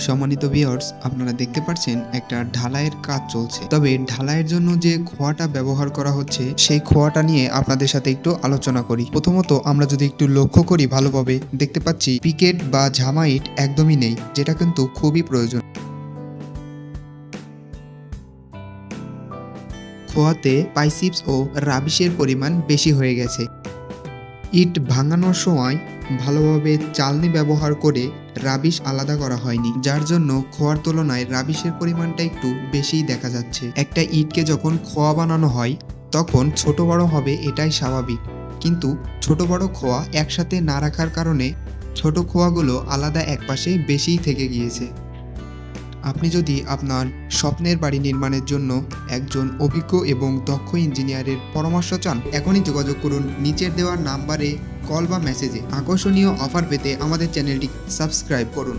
সম্মানিত ভিউয়ার্স, আপনারা দেখতে পাচ্ছেন একটা ঢালাইয়ের কাজ চলছে। তবে ঢালাইয়ের জন্য যে খোয়াটা ব্যবহার করা হচ্ছে সেই খোয়াটা নিয়ে আপনাদের সাথে একটু আলোচনা করি। প্রথমত আমরা যদি একটু লক্ষ্য করি ভালোভাবে দেখতে পাচ্ছি পিকেট বা ঝামাইট একদমই নেই, যেটা কিন্তু খুবই প্রয়োজন। খোয়াতে পাইসিপস ও রাবিশের পরিমাণ বেশি হয়ে গেছে। ইট ভাঙানোর সময় ভালোভাবে চালনি ব্যবহার করে রাবিশ আলাদা করা হয়নি, যার জন্য খোয়ার তুলনায় রাবিশের পরিমাণটা একটু বেশিই দেখা যাচ্ছে। একটা ইটকে যখন খোয়া বানানো হয় তখন ছোট বড় হবে, এটাই স্বাভাবিক। কিন্তু ছোট বড় খোয়া একসাথে না রাখার কারণে ছোট খোয়াগুলো আলাদা একপাশে বেশিই থেকে গিয়েছে। আপনি যদি আপনার স্বপ্নের বাড়ি নির্মাণের জন্য একজন অভিজ্ঞ এবং দক্ষ ইঞ্জিনিয়ারের পরামর্শ চান, এখনই যোগাযোগ করুন নিচের দেওয়া নাম্বারে কল বা মেসেজে। আকর্ষণীয় অফার পেতে আমাদের চ্যানেলটি সাবস্ক্রাইব করুন।